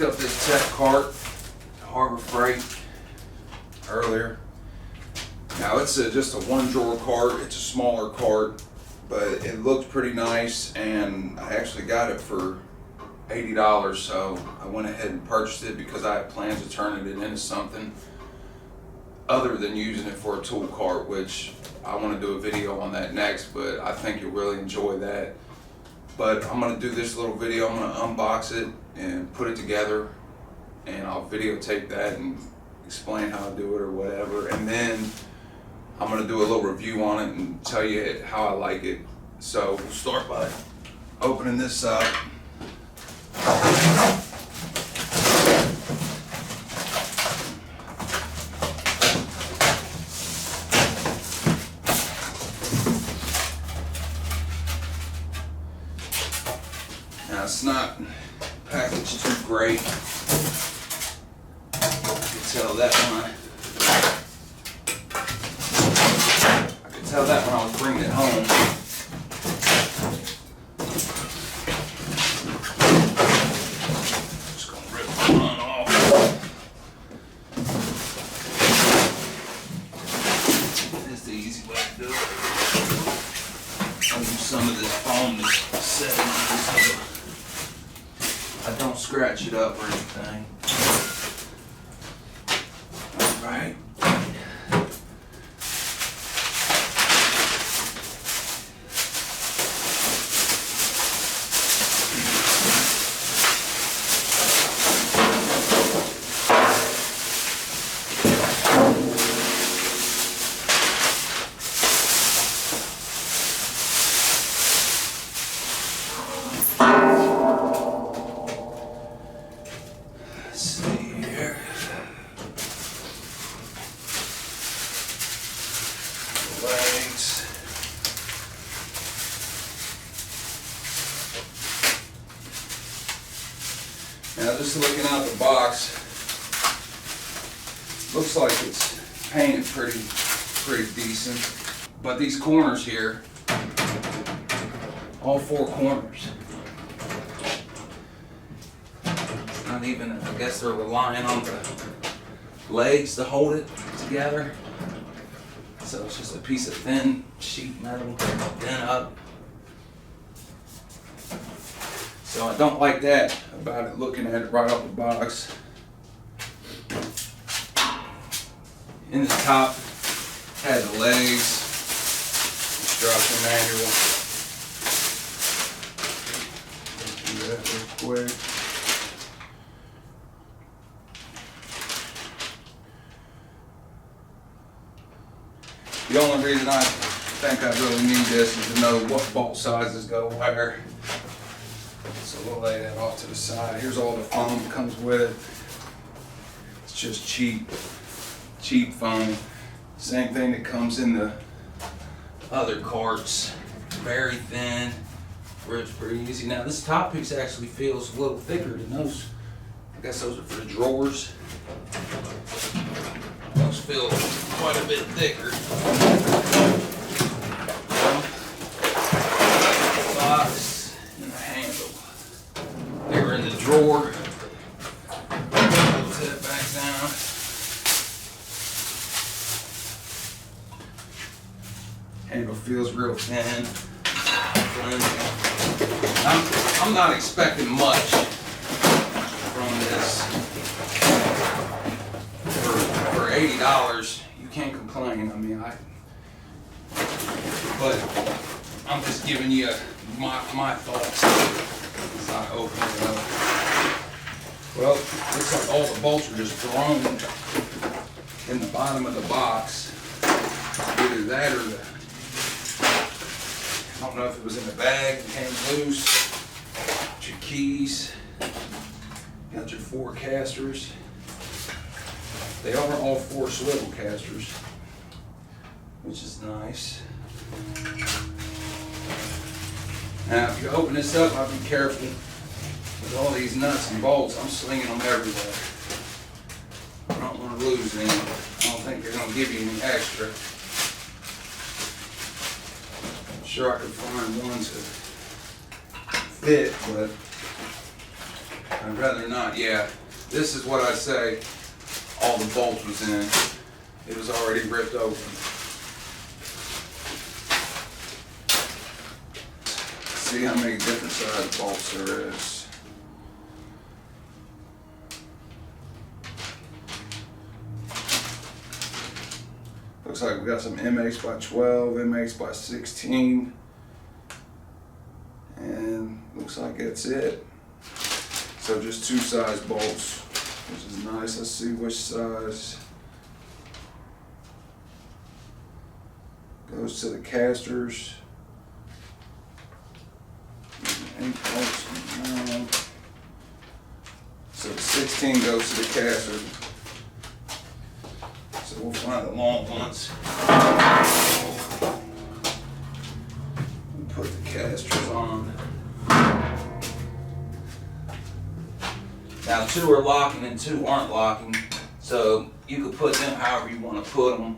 up this tech cart, Harbor Freight, earlier. Now it's just a one drawer cart. It's a smaller cart, but it looked pretty nice, and I actually got it for $80, so I went ahead and purchased it because I had plans of turning it into something other than using it for a tool cart, which I want to do a video on that next, but I think you'll really enjoy that. But I'm going to do this little video. I'm going to unbox it and put it together, and I'll videotape that and explain how I do it or whatever, and then I'm going to do a little review on it and tell you how I like it. So we'll start by opening this up. Now it's not packaged too great. I can tell that when I was bringing it home. Just gonna rip the front off. That's the easy way to do it. I'll use some of this foam to set it on so I don't scratch it up or anything. All right. Now, just looking out the box, looks like it's painted pretty decent. But these corners here, all four corners, not even, I guess they're relying on the legs to hold it together. So it's just a piece of thin sheet metal, thin up. So I don't like that about it, looking at it right off the box. In the top, had the legs, instruction manual. Let's do that real quick. The only reason I think I really need this is to know what bolt sizes go where. So we'll lay that off to the side. Here's all the foam that comes with it. It's just cheap foam. Same thing that comes in the other carts. Very thin, rips pretty easy. Now this top piece actually feels a little thicker than those. I guess those are for the drawers. Those feel quite a bit thicker. Box and the handle. They were in the drawer. Close that back down. Handle feels real thin. I'm not expecting much from this. For $80, you can't complain. I mean, but I'm just giving you my thoughts as I open it up. Well, looks like all the bolts are just thrown in the bottom of the box. Either that or I don't know if it was in the bag, it came loose. Got your keys, got your four casters. They are all four swivel casters, which is nice. Now, if you open this up, I'll be careful with all these nuts and bolts. I'm slinging them everywhere. I don't want to lose any. I don't think they're going to give you any extra. I'm sure I could find one to fit, but I'd rather not, yeah. This is what I say all the bolts was in. It was already ripped open. See how many different size bolts there is. Looks like we got some MX by 12, MX by 16. And looks like that's it. So just 2 size bolts, which is nice. Let's see which size goes to the casters. 8 bolts. No. So the 16 goes to the casters. So we'll find the long ones. We'll put the casters on. Now 2 are locking and 2 aren't locking, so you could put them however you want to put them.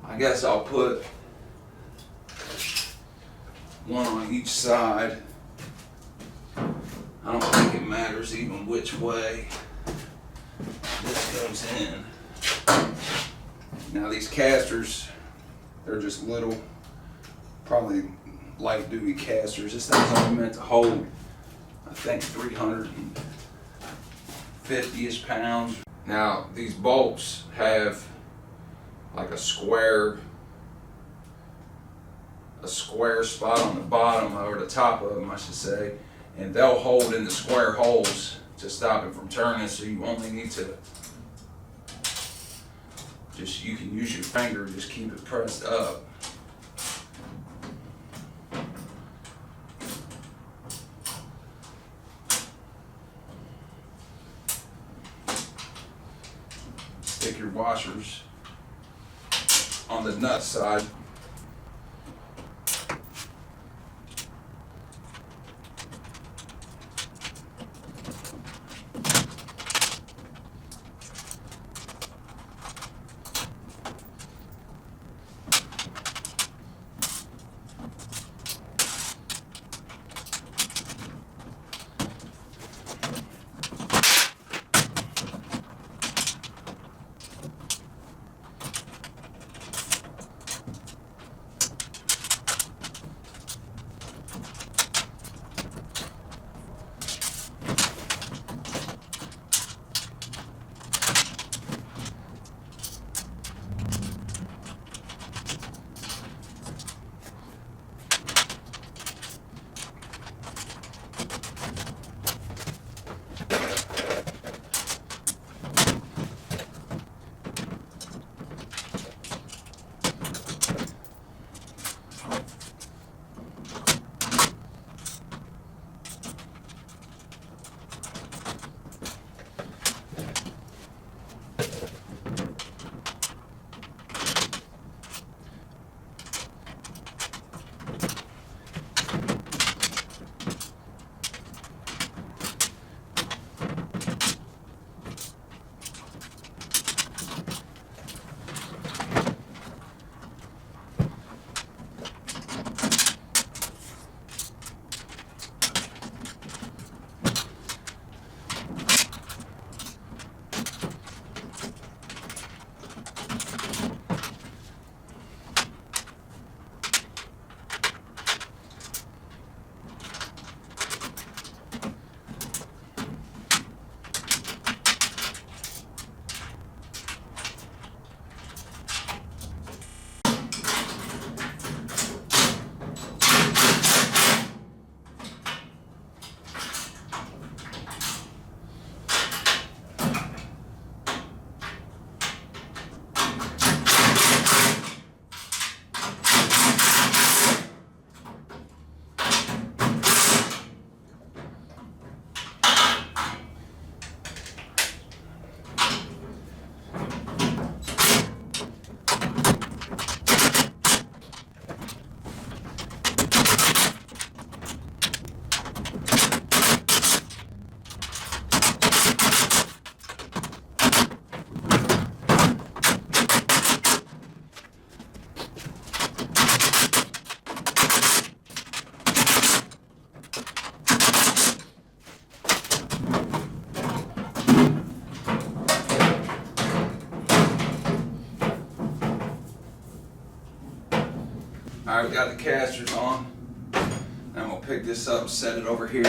I guess I'll put 1 on each side. I don't think it matters even which way this goes in. Now these casters, they're just little, probably light duty casters. This thing's only meant to hold, I think, 350-ish pounds. Now these bolts have like a square spot on the bottom, or the top of them I should say, and they'll hold in the square holes to stop it from turning, so you only need to you can use your finger, just keep it pressed up. Stick your washers on the nut side. Alright, we got the casters on. I'm gonna pick this up and set it over here.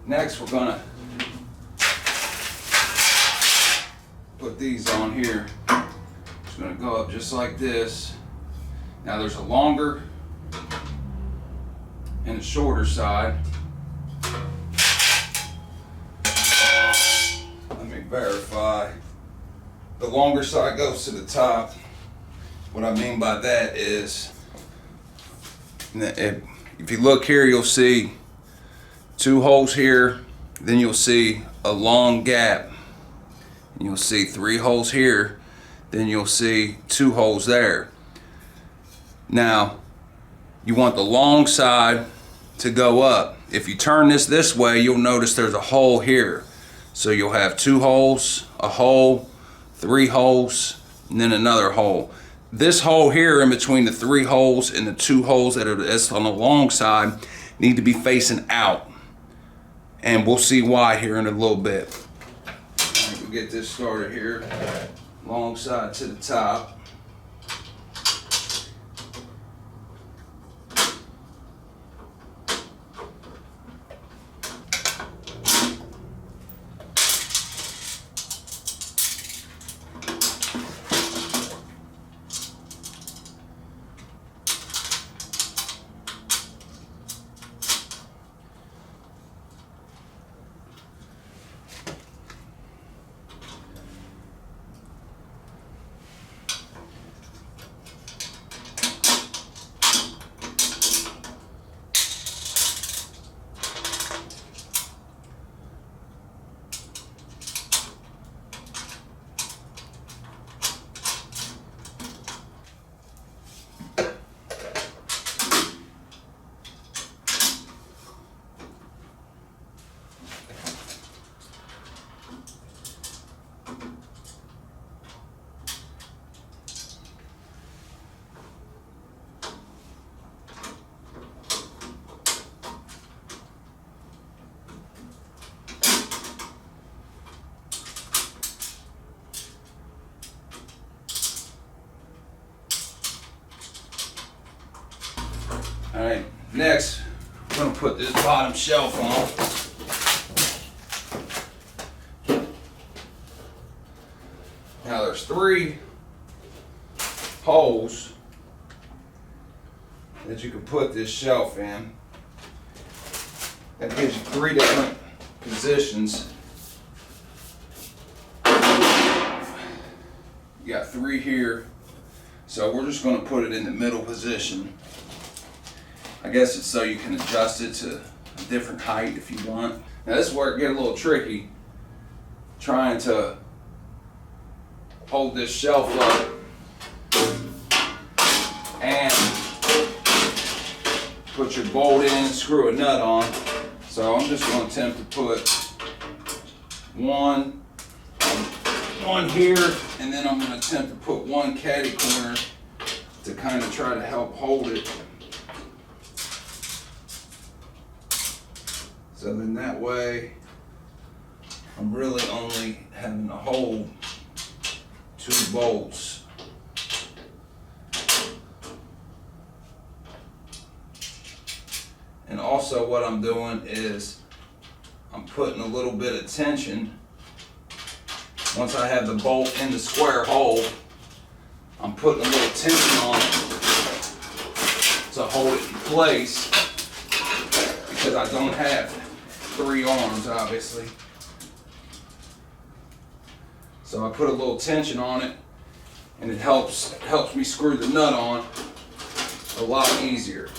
Next we're gonna put these on here. It's gonna go up just like this. Now there's a longer and a shorter side. Let me verify. The longer side goes to the top. What I mean by that is, if you look here, you'll see 2 holes here, then you'll see a long gap. You'll see 3 holes here, then you'll see 2 holes there. Now, you want the long side to go up. If you turn this way, you'll notice there's a hole here. So you'll have 2 holes, a hole, 3 holes, and then another hole. This hole here in between the 3 holes and the 2 holes that's on the long side need to be facing out. And we'll see why here in a little bit. Right, we'll get this started here. Long side to the top. Alright, next I'm going to put this bottom shelf on. Now there's 3 holes that you can put this shelf in. That gives you 3 different positions. You got 3 here, so we're just going to put it in the middle position. I guess it's so you can adjust it to a different height if you want. Now this is where it gets a little tricky, trying to hold this shelf up and put your bolt in and screw a nut on. So I'm just going to attempt to put one here, and then I'm going to attempt to put one caddy corner to kind of try to help hold it. So then that way, I'm really only having to hold 2 bolts. And also what I'm doing is I'm putting a little bit of tension. Once I have the bolt in the square hole, I'm putting a little tension on it to hold it in place, because I don't have 3 arms, obviously. So I put a little tension on it, and it helps me screw the nut on a lot easier.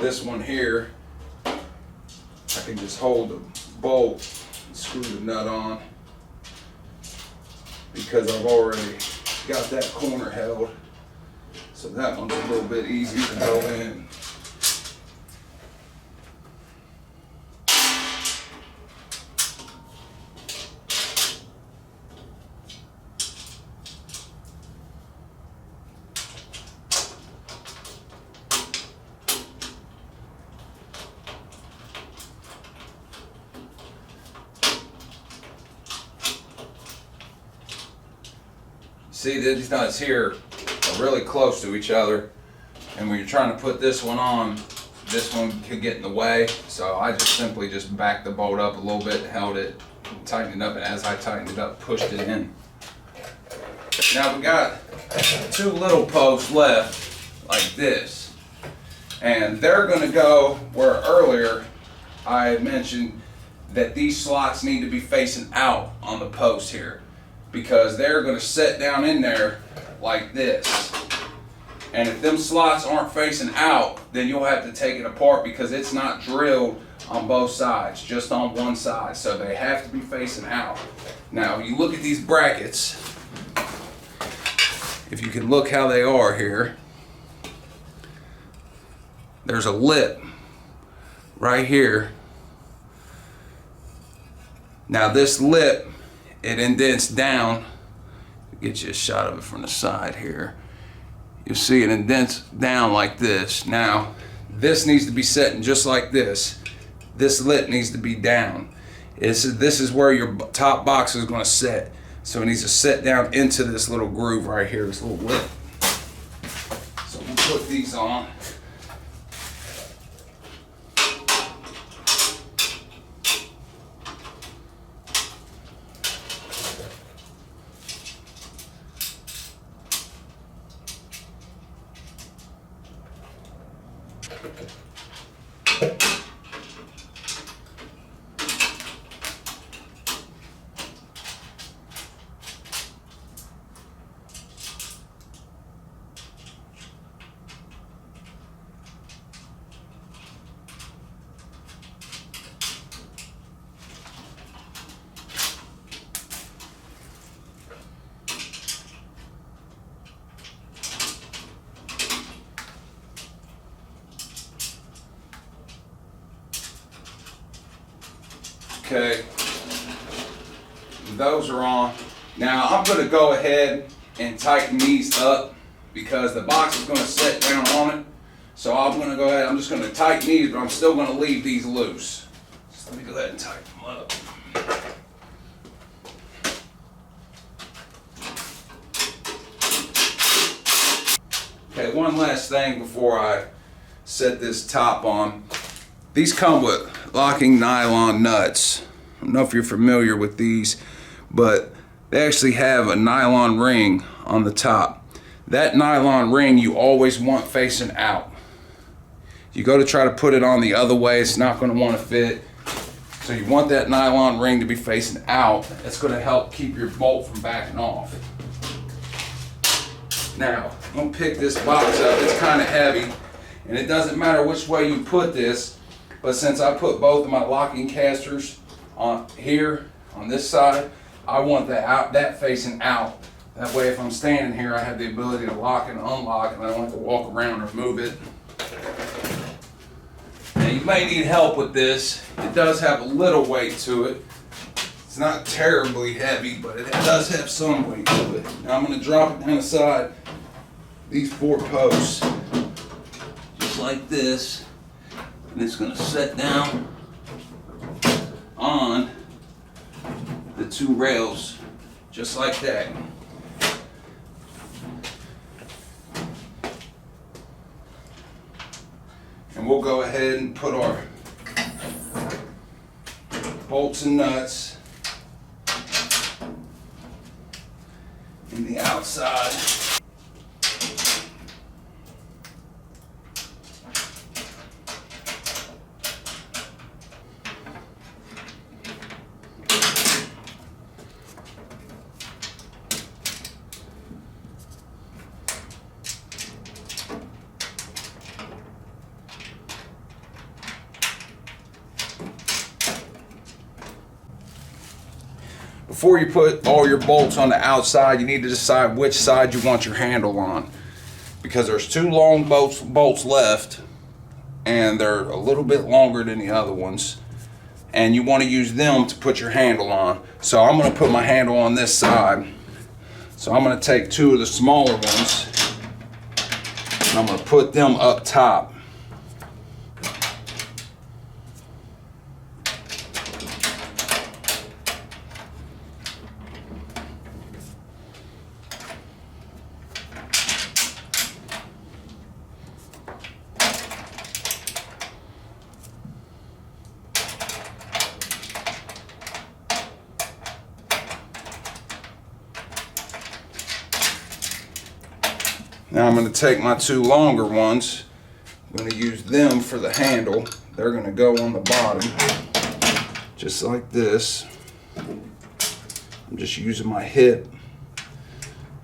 This one here, I can just hold the bolt and screw the nut on, because I've already got that corner held. So that one's a little bit easier to go in. See, these nuts here are really close to each other, and when you're trying to put this one on, this one could get in the way. So I just simply just backed the bolt up a little bit, held it, tightened it up, and as I tightened it up, pushed it in. Now we got 2 little posts left like this, and they're going to go where earlier I had mentioned that these slots need to be facing out on the post here, because they're going to set down in there like this. And if them slots aren't facing out, then you'll have to take it apart, because it's not drilled on both sides, just on one side. So they have to be facing out. Now, you look at these brackets, if you can look how they are here, there's a lip right here. Now this lip, it indents down. I'll get you a shot of it from the side here. You see it indents down like this. Now, this needs to be setting just like this. This lip needs to be down. This is where your top box is going to set. So it needs to set down into this little groove right here, this little lip. So we'll put these on. Okay, those are on. Now I'm going to go ahead and tighten these up, because the box is going to set down on it. So I'm going to go ahead, I'm just going to tighten these, but I'm still going to leave these loose. So let me go ahead and tighten them up. Okay, one last thing before I set this top on. These come with locking nylon nuts. I don't know if you're familiar with these, but they actually have a nylon ring on the top. That nylon ring you always want facing out. You go to try to put it on the other way, it's not going to want to fit. So you want that nylon ring to be facing out. That's going to help keep your bolt from backing off. Now, I'm going to pick this box up. It's kind of heavy, and it doesn't matter which way you put this. But since I put both of my locking casters on here, on this side, I want that facing out. That way if I'm standing here, I have the ability to lock and unlock, and I don't have to walk around or move it. Now you may need help with this. It does have a little weight to it. It's not terribly heavy, but it does have some weight to it. Now I'm going to drop it down the side, these 4 posts, just like this. And it's going to set down on the 2 rails, just like that. And we'll go ahead and put our bolts and nuts in the outside. Before you put all your bolts on the outside, you need to decide which side you want your handle on, because there's 2 long bolts left, and they're a little bit longer than the other ones, and you want to use them to put your handle on. So I'm going to put my handle on this side. So I'm going to take 2 of the smaller ones, and I'm going to put them up top. Now I'm going to take my two longer ones. I'm going to use them for the handle. They're going to go on the bottom, just like this. I'm just using my hip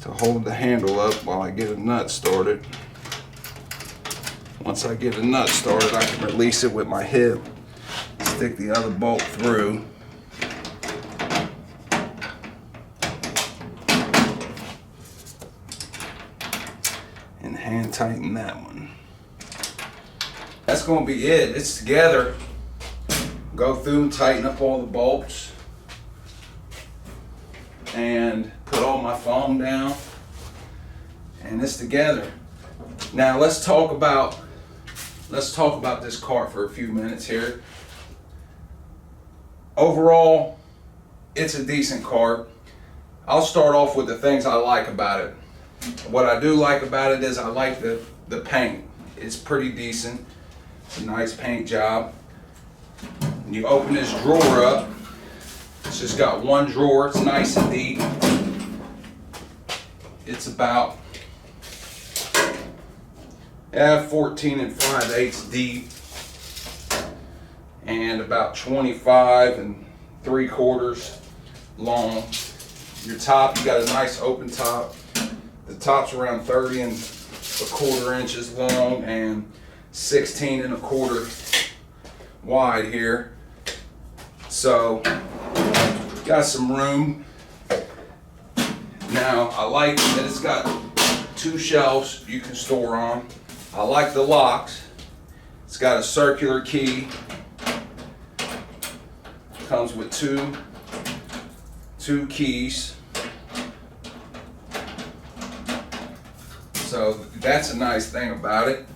to hold the handle up while I get a nut started. Once I get a nut started, I can release it with my hip, stick the other bolt through. And hand tighten that one. That's going to be it. It's together. Go through and tighten up all the bolts and put all my foam down, and it's together. Now let's talk about this cart for a few minutes here. Overall, it's a decent cart. I'll start off with the things I like about it. What I do like about it is I like the paint. It's pretty decent. It's a nice paint job. When you open this drawer up, it's just got one drawer. It's nice and deep. It's about 14 5/8 deep and about 25 3/4 long. Your top, you got a nice open top. The top's around 30 1/4 inches long and 16 1/4 wide here. So got some room. Now I like that it's got two shelves you can store on. I like the locks. It's got a circular key. Comes with two keys. So that's a nice thing about it.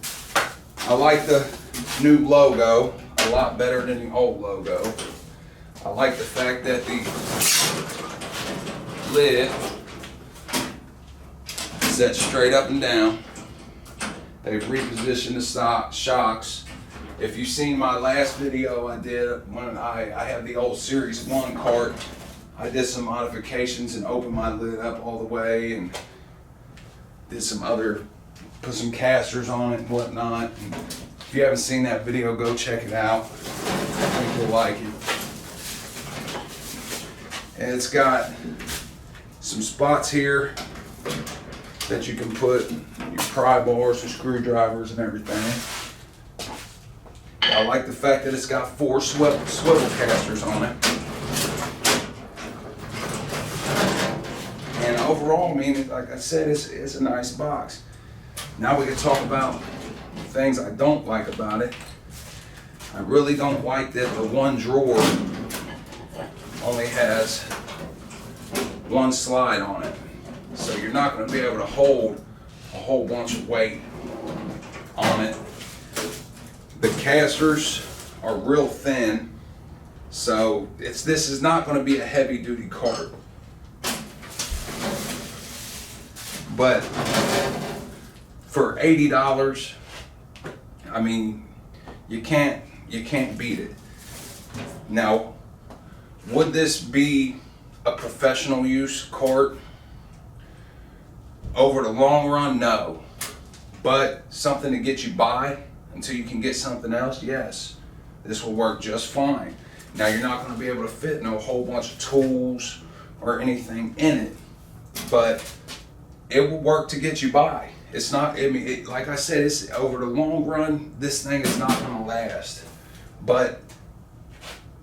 I like the new logo a lot better than the old logo. I like the fact that the lid sets straight up and down. They've repositioned the shocks. If you've seen my last video I did when I had the old Series 1 cart, I did some modifications and opened my lid up all the way and did put some casters on it and whatnot. And if you haven't seen that video, go check it out. I think you'll like it. And it's got some spots here that you can put your pry bars and screwdrivers and everything. I like the fact that it's got 4 swivel casters on it. And overall, I mean, like I said, it's a nice box. Now we can talk about things I don't like about it. I really don't like that the one drawer only has one slide on it. So you're not going to be able to hold a whole bunch of weight on it. The casters are real thin, so this is not going to be a heavy duty cart. But for $80, I mean, you can't beat it. Now, would this be a professional use cart? Over the long run, no. But something to get you by until you can get something else, yes. This will work just fine. Now, you're not going to be able to fit no whole bunch of tools or anything in it, but it will work to get you by. It's not, I mean, like I said, it's over the long run, this thing is not going to last. But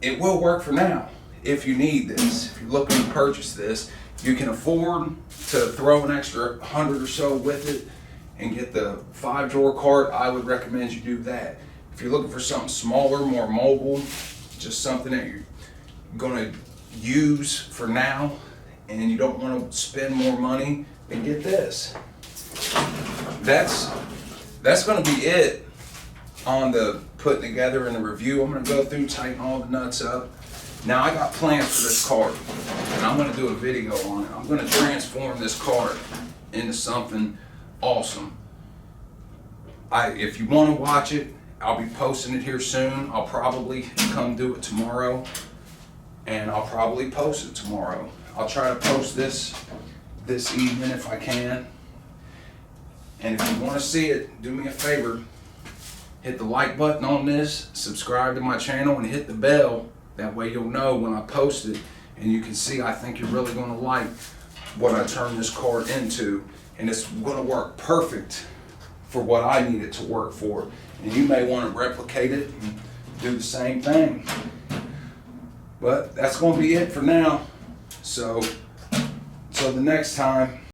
it will work for now. If you need this, if you're looking to purchase this, you can afford to throw an extra 100 or so with it and get the 5-drawer cart. I would recommend you do that. If you're looking for something smaller, more mobile, just something that you're going to use for now and you don't want to spend more money, then get this. That's going to be it on the putting together and the review. I'm going to go through, tighten all the nuts up. Now I got plans for this cart, and I'm going to do a video on it. I'm going to transform this cart into something awesome. If you want to watch it, I'll be posting it here soon. I'll probably come do it tomorrow, and I'll probably post it tomorrow. I'll try to post this evening if I can. And if you want to see it, do me a favor, hit the like button on this, subscribe to my channel, and hit the bell. That way you'll know when I post it, and you can see I think you're really going to like what I turn this cart into, and it's going to work perfect for what I need it to work for. And you may want to replicate it and do the same thing. But that's going to be it for now. So, the next time,